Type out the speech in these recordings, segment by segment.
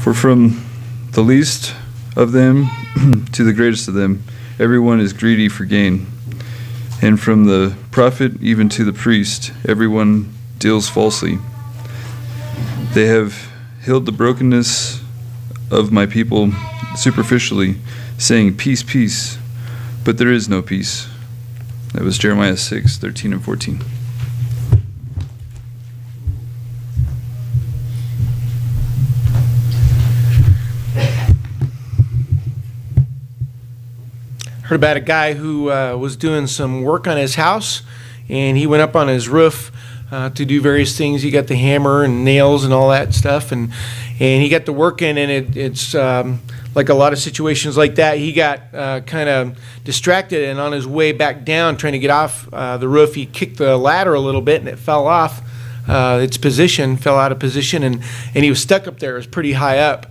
For from the least of them to the greatest of them, everyone is greedy for gain. And from the prophet even to the priest, everyone deals falsely. They have healed the brokenness of my people superficially, saying, peace, peace, but there is no peace. That was Jeremiah 6:13 and 14. Heard about a guy who was doing some work on his house, and he went up on his roof to do various things. He got the hammer and nails and all that stuff, and he got to working, and it's like a lot of situations like that, he got kind of distracted, and on his way back down trying to get off the roof, he kicked the ladder a little bit, and it fell off its position, fell out of position, and he was stuck up there. It was pretty high up.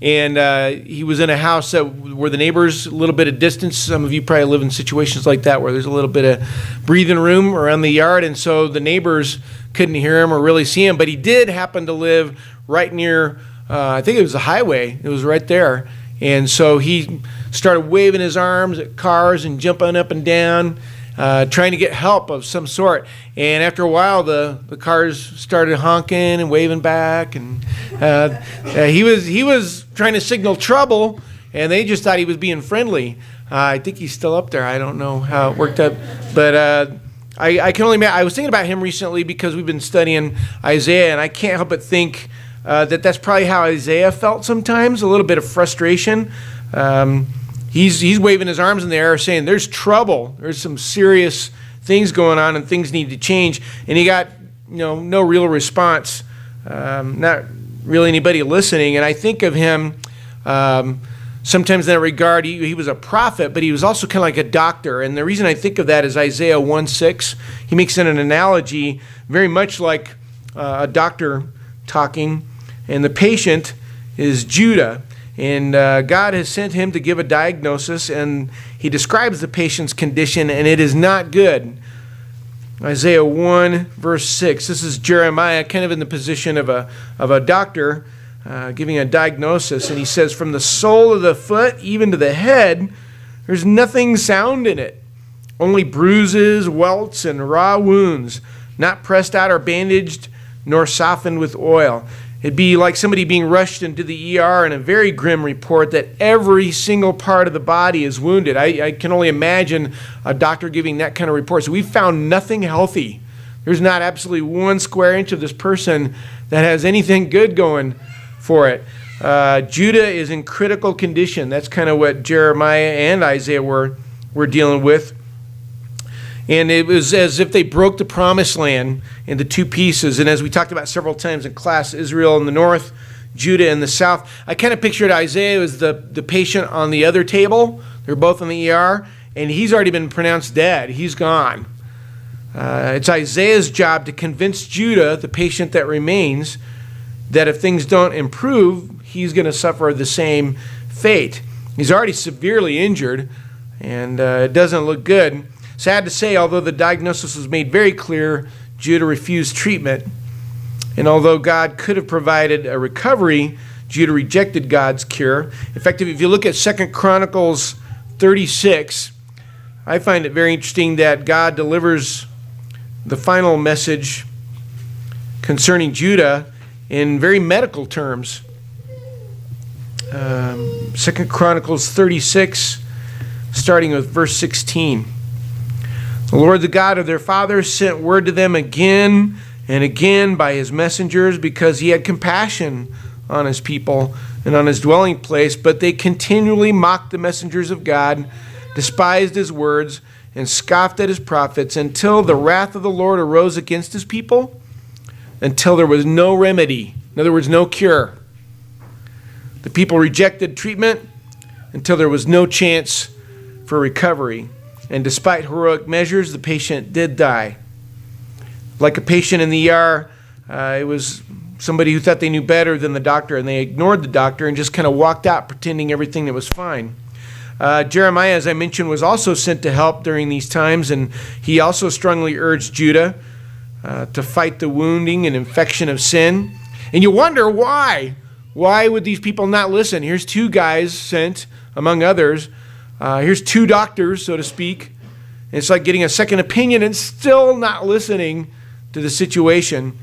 And he was in a house where the neighbors, a little bit of distance. Some of you probably live in situations like that where there's a little bit of breathing room around the yard, and so the neighbors couldn't hear him or really see him. But he did happen to live right near, I think it was a highway. It was right there. And so he started waving his arms at cars and jumping up and down, trying to get help of some sort. And after a while, the cars started honking and waving back, and he was trying to signal trouble, and they just thought he was being friendly. I think he's still up there. I don't know how it worked out, but I can only imagine. I was thinking about him recently because we've been studying Isaiah, and I can't help but think that's probably how Isaiah felt sometimes, a little bit of frustration. He's waving his arms in the air saying there's trouble, there's some serious things going on and things need to change, and he got no real response, not really anybody listening. And I think of him sometimes in that regard. He was a prophet, but he was also kind of like a doctor, and the reason I think of that is Isaiah 1:6. He makes it an analogy very much like a doctor talking, and the patient is Judah. And God has sent him to give a diagnosis, and he describes the patient's condition, and it is not good. Isaiah 1, verse 6. This is Jeremiah kind of in the position of a doctor giving a diagnosis, and he says, from the sole of the foot even to the head, there's nothing sound in it, only bruises, welts, and raw wounds, not pressed out or bandaged, nor softened with oil. It'd be like somebody being rushed into the ER in a very grim report that every single part of the body is wounded. I can only imagine a doctor giving that kind of report. So we found nothing healthy. There's not absolutely 1 square inch of this person that has anything good going for it. Judah is in critical condition. That's kind of what Jeremiah and Isaiah were dealing with. And it was as if they broke the promised land into 2 pieces. And as we talked about several times in class, Israel in the north, Judah in the south. I kind of pictured Isaiah as the patient on the other table. They're both in the ER, and he's already been pronounced dead. He's gone. It's Isaiah's job to convince Judah, the patient that remains, that if things don't improve, he's going to suffer the same fate. He's already severely injured, and it doesn't look good. Sad to say, although the diagnosis was made very clear, Judah refused treatment. And although God could have provided a recovery, Judah rejected God's cure. In fact, if you look at 2 Chronicles 36, I find it very interesting that God delivers the final message concerning Judah in very medical terms. 2 Chronicles 36, starting with verse 16. The Lord, the God of their fathers, sent word to them again and again by his messengers because he had compassion on his people and on his dwelling place, but they continually mocked the messengers of God, despised his words, and scoffed at his prophets until the wrath of the Lord arose against his people, until there was no remedy. In other words, no cure. The people rejected treatment until there was no chance for recovery. And despite heroic measures, the patient did die. Like a patient in the ER, it was somebody who thought they knew better than the doctor, and they ignored the doctor and just kind of walked out pretending everything that was fine. Jeremiah, as I mentioned, was also sent to help during these times, and he also strongly urged Judah to fight the wounding and infection of sin. And you wonder why. Why would these people not listen? Here's two guys sent, among others. Here's two doctors, so to speak. It's like getting a second opinion and still not listening to the situation.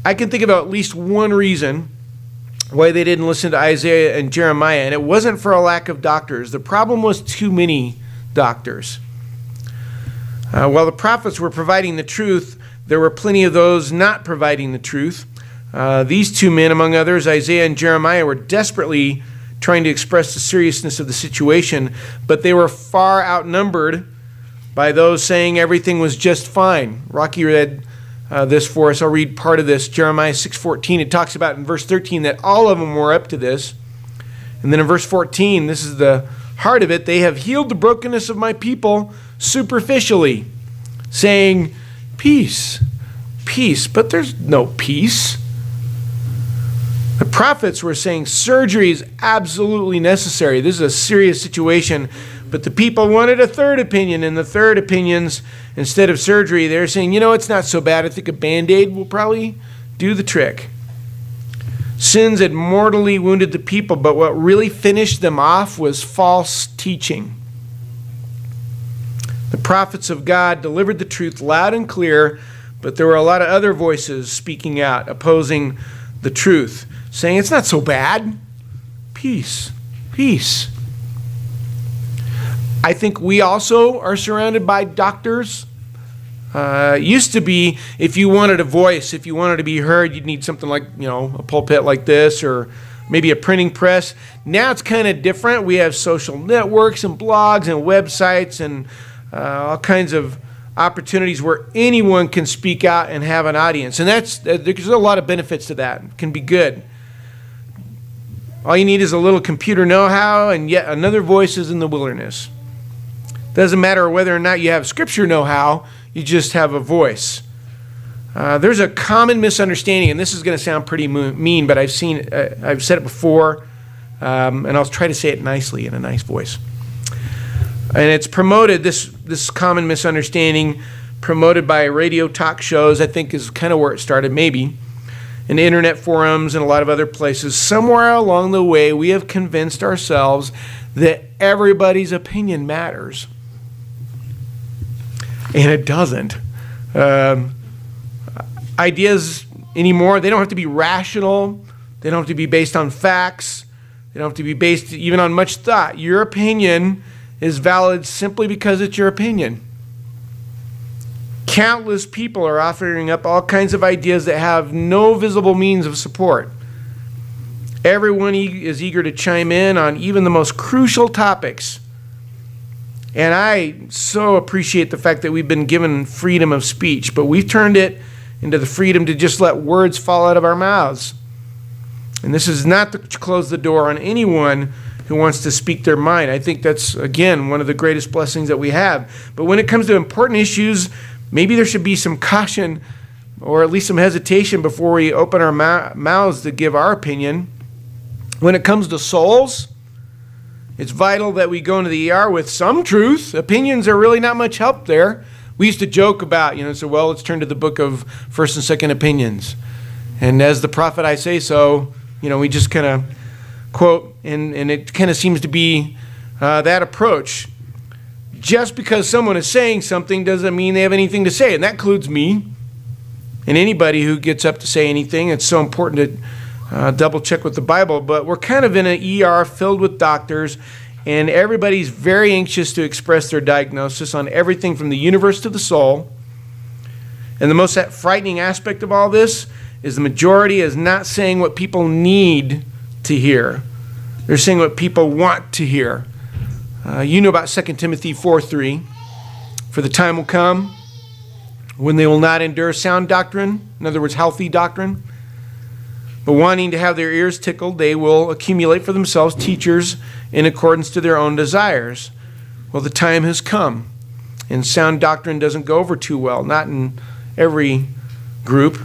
I can think of at least one reason why they didn't listen to Isaiah and Jeremiah, and it wasn't for a lack of doctors. The problem was too many doctors. While the prophets were providing the truth, there were plenty of those not providing the truth. These two men, among others, Isaiah and Jeremiah, were desperately trying to express the seriousness of the situation, but they were far outnumbered by those saying everything was just fine. Rocky read this for us. I'll read part of this. Jeremiah 6:14, it talks about in verse 13 that all of them were up to this. And then in verse 14, this is the heart of it. They have healed the brokenness of my people superficially, saying, peace, peace. But there's no peace. The prophets were saying surgery is absolutely necessary. This is a serious situation. But the people wanted a third opinion, and the third opinions, instead of surgery, they're saying, you know, it's not so bad. I think a Band-Aid will probably do the trick. Sins had mortally wounded the people, but what really finished them off was false teaching. The prophets of God delivered the truth loud and clear, but there were a lot of other voices speaking out, opposing the truth, saying it's not so bad. Peace, peace. I think we also are surrounded by doctors. Used to be, if you wanted a voice, if you wanted to be heard, you'd need something like, you know, a pulpit like this or maybe a printing press. Now it's kind of different. We have social networks and blogs and websites and all kinds of opportunities where anyone can speak out and have an audience. And there's a lot of benefits to that. It can be good. All you need is a little computer know-how, and yet another voice is in the wilderness. Doesn't matter whether or not you have scripture know-how, you just have a voice. There's a common misunderstanding, and this is going to sound pretty mean, but I've said it before, and I'll try to say it nicely in a nice voice. And it's promoted, this common misunderstanding, promoted by radio talk shows, I think is kind of where it started, maybe, and internet forums and a lot of other places. Somewhere along the way, we have convinced ourselves that everybody's opinion matters. And it doesn't. Ideas anymore, they don't have to be rational. They don't have to be based on facts. They don't have to be based even on much thought. Your opinion is valid simply because it's your opinion. Countless people are offering up all kinds of ideas that have no visible means of support. Everyone is eager to chime in on even the most crucial topics. And I so appreciate the fact that we've been given freedom of speech, but we've turned it into the freedom to just let words fall out of our mouths. And this is not to close the door on anyone who wants to speak their mind. I think that's, again, one of the greatest blessings that we have. But when it comes to important issues, maybe there should be some caution or at least some hesitation before we open our mouths to give our opinion. When it comes to souls, it's vital that we go into the ER with some truth. Opinions are really not much help there. We used to joke about, so, well, let's turn to the book of First and Second Opinions. And as the prophet I say so, we just kind of quote, and it kind of seems to be that approach. Just because someone is saying something doesn't mean they have anything to say, and that includes me and anybody who gets up to say anything. It's so important to double check with the Bible, but we're kind of in an ER filled with doctors, and everybody's very anxious to express their diagnosis on everything from the universe to the soul. And the most frightening aspect of all this is the majority is not saying what people need to hear. They're saying what people want to hear. You know about 2 Timothy 4:3. For the time will come when they will not endure sound doctrine, in other words, healthy doctrine, but wanting to have their ears tickled, they will accumulate for themselves teachers in accordance to their own desires. Well, the time has come, and sound doctrine doesn't go over too well, not in every group.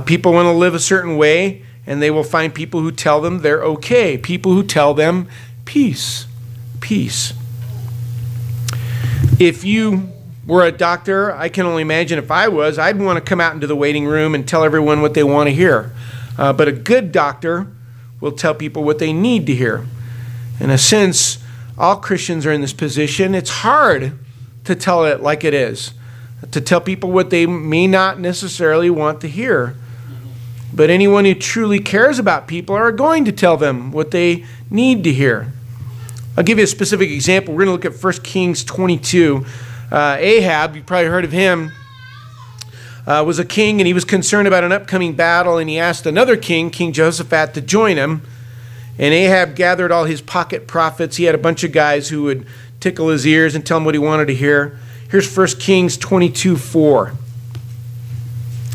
People want to live a certain way, and they will find people who tell them they're okay, people who tell them peace, peace. If you were a doctor, I can only imagine if I was, I'd want to come out into the waiting room and tell everyone what they want to hear. But a good doctor will tell people what they need to hear. In a sense, all Christians are in this position. It's hard to tell it like it is, to tell people what they may not necessarily want to hear. But anyone who truly cares about people are going to tell them what they need to hear. I'll give you a specific example. We're going to look at 1 Kings 22. Ahab, you've probably heard of him, was a king, and he was concerned about an upcoming battle, and he asked another king, King Jehoshaphat, to join him. And Ahab gathered all his pocket prophets. He had a bunch of guys who would tickle his ears and tell him what he wanted to hear. Here's 1 Kings 22:4.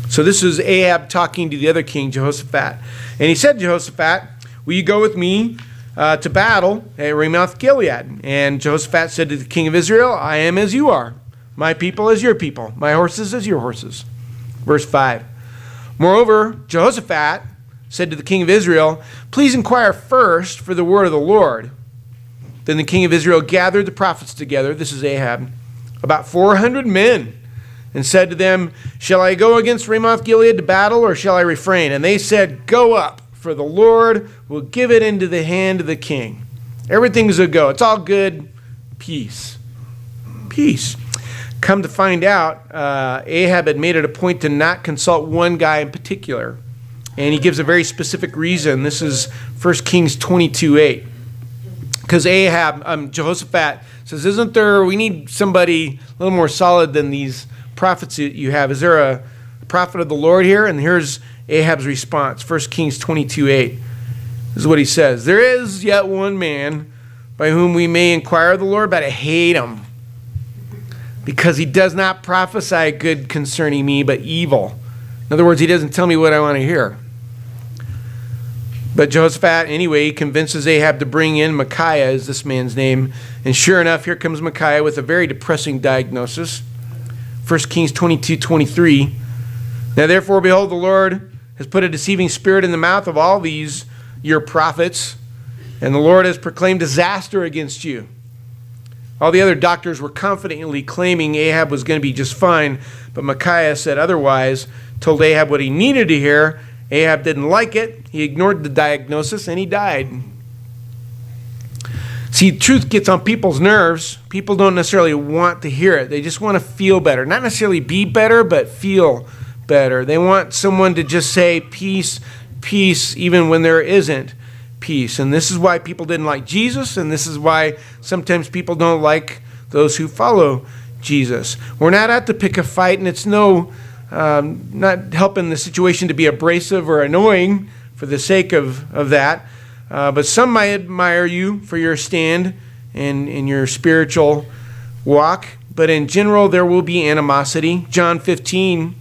So this is Ahab talking to the other king, Jehoshaphat. And he said, Jehoshaphat, will you go with me to battle at Ramoth Gilead? And Jehoshaphat said to the king of Israel, I am as you are, my people as your people, my horses as your horses. Verse 5. Moreover, Jehoshaphat said to the king of Israel, please inquire first for the word of the Lord. Then the king of Israel gathered the prophets together, this is Ahab, about 400 men, and said to them, shall I go against Ramoth Gilead to battle, or shall I refrain? And they said, go up, for the Lord will give it into the hand of the king. Everything's a go. It's all good. Peace. Peace. Come to find out, Ahab had made it a point to not consult one guy in particular. And he gives a very specific reason. This is 1 Kings 22:8. Because Jehoshaphat says, we need somebody a little more solid than these prophets that you have. Is there a prophet of the Lord here? And here's Ahab's response, 1 Kings 22:8. This is what he says. There is yet one man by whom we may inquire of the Lord, but I hate him, because he does not prophesy good concerning me, but evil. In other words, he doesn't tell me what I want to hear. But Jehoshaphat, anyway, convinces Ahab to bring in Micaiah, is this man's name. And sure enough, here comes Micaiah with a very depressing diagnosis. 1 Kings 22:23. Now therefore, behold, the Lord has put a deceiving spirit in the mouth of all these your prophets, and the Lord has proclaimed disaster against you. All the other doctors were confidently claiming Ahab was going to be just fine, but Micaiah said otherwise, told Ahab what he needed to hear. Ahab didn't like it. He ignored the diagnosis, and he died. See, truth gets on people's nerves. People don't necessarily want to hear it. They just want to feel better. Not necessarily be better, but feel better. They want someone to just say peace, peace, even when there isn't peace. And this is why people didn't like Jesus, and this is why sometimes people don't like those who follow Jesus. We're not out to pick a fight, and it's not helping the situation to be abrasive or annoying for the sake of that. But some might admire you for your stand in your spiritual walk. But in general, there will be animosity. John 15,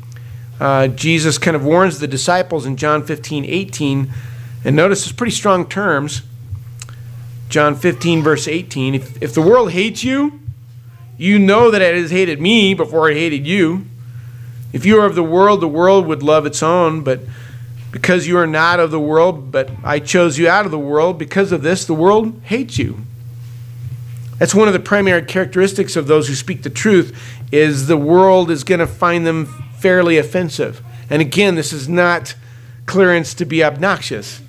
Jesus kind of warns the disciples in John 15:18. And notice it's pretty strong terms. John 15, verse 18. If the world hates you, you know that it has hated me before it hated you. If you are of the world would love its own, but because you are not of the world, but I chose you out of the world, because of this, the world hates you. That's one of the primary characteristics of those who speak the truth, is the world is going to find them fairly offensive. And again, this is not clearance to be obnoxious.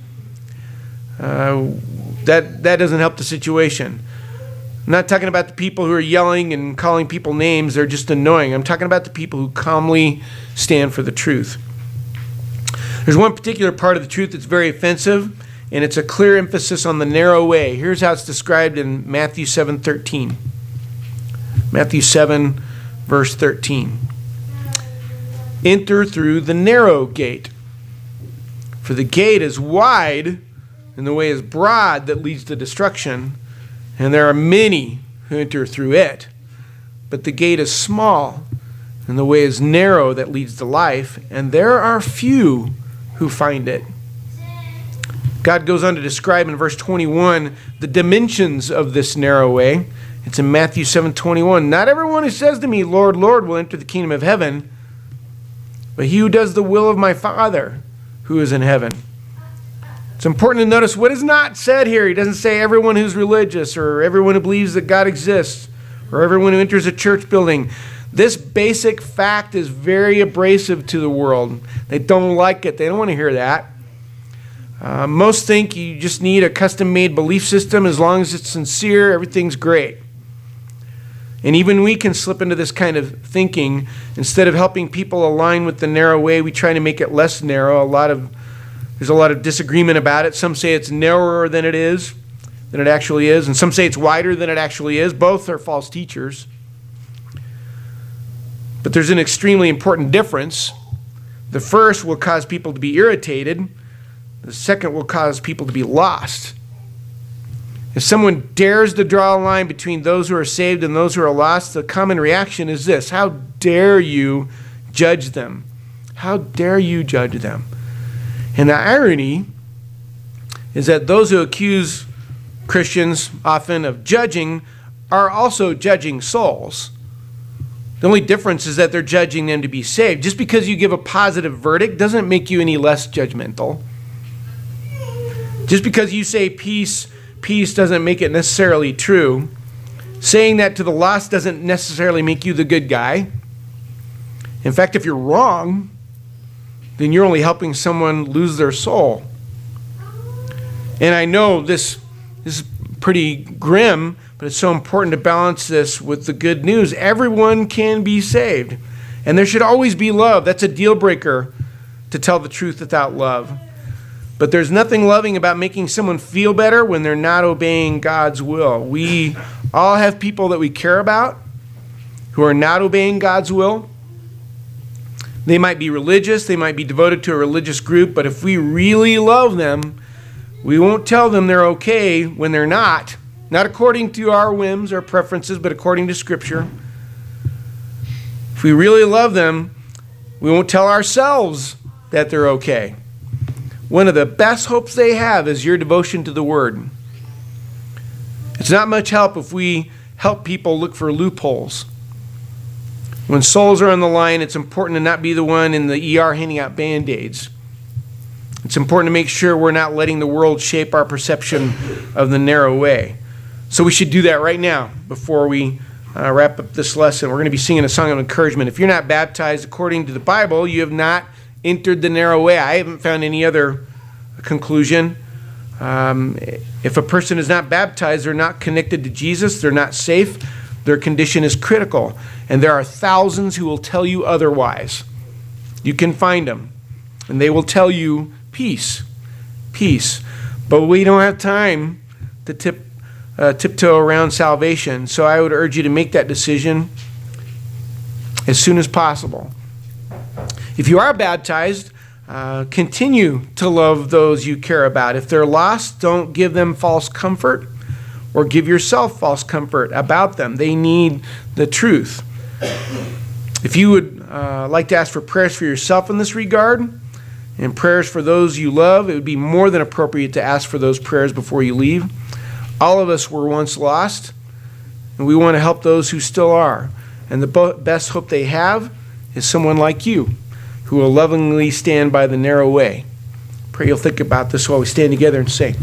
That doesn't help the situation. I'm not talking about the people who are yelling and calling people names. They're just annoying. I'm talking about the people who calmly stand for the truth. There's one particular part of the truth that's very offensive, and it's a clear emphasis on the narrow way. Here's how it's described in Matthew 7:13. Matthew 7, verse 13. Enter through the narrow gate, for the gate is wide and the way is broad that leads to destruction, and there are many who enter through it. But the gate is small, and the way is narrow that leads to life, and there are few who find it. God goes on to describe in verse 21 the dimensions of this narrow way. It's in Matthew 7:21. Not everyone who says to me, Lord, Lord, will enter the kingdom of heaven, but he who does the will of my Father who is in heaven. It's important to notice what is not said here. He doesn't say everyone who's religious, or everyone who believes that God exists, or everyone who enters a church building. This basic fact is very abrasive to the world. They don't like it. They don't want to hear that. Most think you just need a custom-made belief system. As long as it's sincere, everything's great. And even we can slip into this kind of thinking. Instead of helping people align with the narrow way, we try to make it less narrow. There's a lot of disagreement about it. Some say it's narrower than it actually is, and some say it's wider than it actually is. Both are false teachers. But there's an extremely important difference. The first will cause people to be irritated. The second will cause people to be lost. If someone dares to draw a line between those who are saved and those who are lost, the common reaction is this: how dare you judge them? How dare you judge them? And the irony is that those who accuse Christians often of judging are also judging souls. The only difference is that they're judging them to be saved. Just because you give a positive verdict doesn't make you any less judgmental. Just because you say peace doesn't make it necessarily true. Saying that to the lost doesn't necessarily make you the good guy. In fact, if you're wrong, then you're only helping someone lose their soul. And I know this is pretty grim, but it's so important to balance this with the good news. Everyone can be saved. And there should always be love. That's a deal breaker to tell the truth without love. But there's nothing loving about making someone feel better when they're not obeying God's will. We all have people that we care about who are not obeying God's will. They might be religious, they might be devoted to a religious group, but if we really love them, we won't tell them they're okay when they're not. Not according to our whims or preferences, but according to Scripture. If we really love them, we won't tell ourselves that they're okay. One of the best hopes they have is your devotion to the Word. It's not much help if we help people look for loopholes. When souls are on the line, it's important to not be the one in the ER handing out Band-Aids. It's important to make sure we're not letting the world shape our perception of the narrow way. So we should do that right now before we wrap up this lesson. We're going to be singing a song of encouragement. If you're not baptized according to the Bible, you have not entered the narrow way. I haven't found any other conclusion. If a person is not baptized, they're not connected to Jesus, they're not safe, their condition is critical. And there are thousands who will tell you otherwise. You can find them. And they will tell you peace, peace. But we don't have time to tiptoe around salvation. So I would urge you to make that decision as soon as possible. If you are baptized, continue to love those you care about. If they're lost, don't give them false comfort or give yourself false comfort about them. They need the truth. If you would like to ask for prayers for yourself in this regard and prayers for those you love, it would be more than appropriate to ask for those prayers before you leave. All of us were once lost, and we want to help those who still are. And the best hope they have is someone like you, who will lovingly stand by the narrow way. Pray you'll think about this while we stand together and sing.